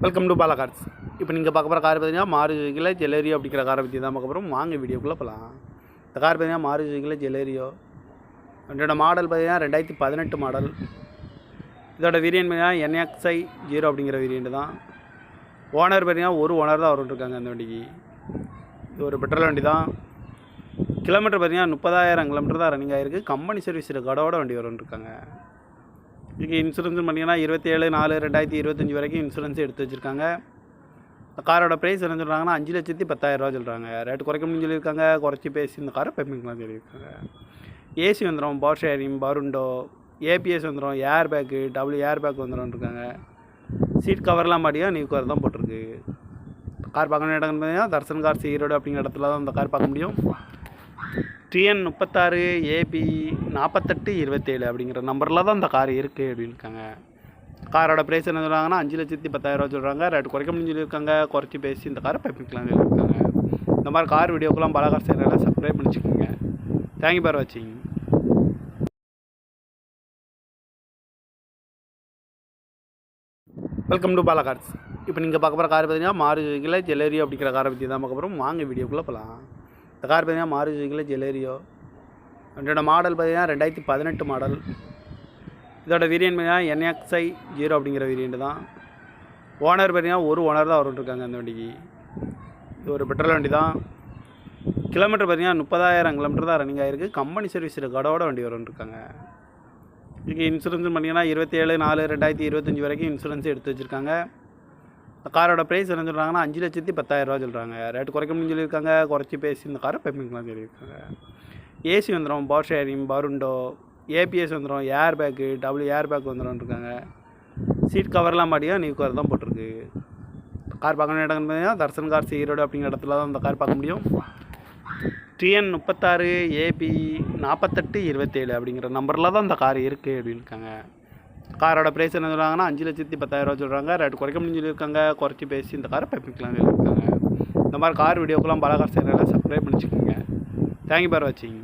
Welcome to Bala cars. இப்போ நீங்கள் பார்க்க போகிற கார் பார்த்தீங்கன்னா மாருதியில் ஜெலேரியோ அப்படிங்கிற காரை பற்றி தான் பார்க்க போகிறோம். வாங்க வீடியோக்குள்ளே போகலாம். இந்த கார் பார்த்தீங்கன்னா மாருதியில் ஜெலேரியோ. இதோட மாடல் பார்த்தீங்கன்னா 2018 மாடல். இதோட வேரியன்ட் பார்த்தீங்கன்னா NXi 0 அப்படிங்கிற வேரியன்ட் தான். ஓனர் பார்த்தீங்கன்னா ஒரு ஓனர் தான் இருக்காங்க அந்த வண்டிக்கு. இது ஒரு பெட்ரோல் வண்டி தான். கிலோமீட்டர் பார்த்தீங்கன்னா 30,000 கிலோமீட்டர் தான் ரன்னிங் ஆகிருக்கு. கம்பெனி சர்வீஸ் கடோட வண்டி இருக்காங்க. இதுக்கு இன்சூரன்ஸ் பண்ணிங்கன்னா 27/4/2025 வரைக்கும் இன்சூரன்ஸ் எடுத்து வச்சுருக்காங்க. இந்த காரோட ப்ரைஸ் என்ன சொல்கிறாங்கன்னா 5,10,000 ரூபா சொல்கிறாங்க. ரேட்டு குறைக்கணும்னு சொல்லியிருக்காங்க. குறைச்சி பேசி இந்த காரை பேமெண்ட்லாம் சொல்லியிருக்காங்க. ஏசி வந்துடும், பவர் ஷேரிங், பருண்டோ, ஏபிஎஸ் வந்துடும், ஏர் பேக்கு, ஏர் பேக் வந்துடும் இருக்காங்க. சீட் கவர்லாம் மாட்டியா நியூ கவர் தான் போட்டிருக்கு. கார் பார்க்கணும் இடம்னு பார்த்தீங்கன்னா தர்சன் கார்ஸ் ஈரோடு அப்படிங்கிற இடத்துல தான் இந்த கார் பார்க்க முடியும். TN 36 AB 4827 அப்படிங்கிற நம்பரில் தான் இந்த கார் இருக்குது அப்படின்னுருக்காங்க. காரோட ப்ரைஸ் என்ன சொல்கிறாங்கன்னா 5,10,000 ரூபா சொல்கிறாங்க. ரேட்டு குறைக்கணும்னு சொல்லியிருக்காங்க. குறைச்சி பேசி இந்த காரை பேமெண்ட்லாம் சொல்லியிருக்காங்க. இந்த மாதிரி கார் வீடியோக்கெல்லாம் பாலா கார் சேனலை சப்ஸ்கிரைப் பண்ணிச்சுக்கோங்க. தேங்க்யூ ஃபார் வாட்சிங். Welcome to Bala cars. இப்போ நீங்கள் பார்க்க போகிற கார் பார்த்தீங்கன்னா மாருதியில் ஜெலேரியோ அப்படிங்கிற காரை பற்றி தான் பார்க்க போகிறோம். வாங்க வீடியோக்குள்ளே போகலாம். இந்த கார் பார்த்தீங்கன்னா மாருதியில் ஜெலேரியோ. இதோட மாடல் பார்த்தீங்கன்னா 2018 மாடல். இதோட வேரியன்ட் பார்த்தீங்கன்னா NXi 0 அப்படிங்கிற வேரியன்ட் தான். ஓனர் பார்த்தீங்கன்னா ஒரு ஓனர் தான் இருக்காங்க அந்த வண்டிக்கு. இது ஒரு பெட்ரோல் வண்டி தான். கிலோமீட்டர் பார்த்தீங்கன்னா 30,000 கிலோமீட்டர் தான் ரன்னிங் ஆகிருக்கு. கம்பெனி சர்வீஸ் கடோட வண்டி இருக்காங்க. இதுக்கு இன்சூரன்ஸ் பண்ணிங்கன்னா 27/4/2025 வரைக்கும் இன்சூரன்ஸ் எடுத்து வச்சுருக்காங்க. இந்த காரோட ப்ரைஸ் என்ன சொல்கிறாங்கன்னா 5,10,000 ரூபா சொல்கிறாங்க. ரேட்டு குறைக்கணும்னு சொல்லியிருக்காங்க. குறைச்சி பேசி இந்த காரை பேமெண்ட்லாம் சொல்லியிருக்காங்க. ஏசி வந்துடும், பவர் ஷேரிங், பருண்டோ, ஏபிஎஸ் வந்துடும், ஏர் பேக்கு, ஏர் பேக் வந்துடும் இருக்காங்க. சீட் கவர்லாம் மாட்டியா நியூ கவர் தான் போட்டிருக்கு. கார் பார்க்கணும் இடம்னு பார்த்தீங்கன்னா தர்சன் கார்ஸ் ஈரோடு அப்படிங்கிற இடத்துல தான் இந்த கார் பார்க்க முடியும். TN 36 AB 4827 அப்படிங்கிற நம்பரில் தான் இந்த கார் இருக்குது அப்படின்னுருக்காங்க. காரோட ப்ரைஸ் என்ன சொல்கிறாங்கன்னா 5,10,000 ரூபா சொல்கிறாங்க. ரேட்டு குறைக்கணும்னு சொல்லியிருக்காங்க. குறைச்சி பேசி இந்த காரை பேமெண்ட்லாம் சொல்லியிருக்காங்க. இந்த மாதிரி கார் வீடியோக்கெல்லாம் பாலா கார் சேனலை சப்ஸ்கிரைப் பண்ணிச்சுக்கோங்க. தேங்க்யூ ஃபார் வாட்சிங்.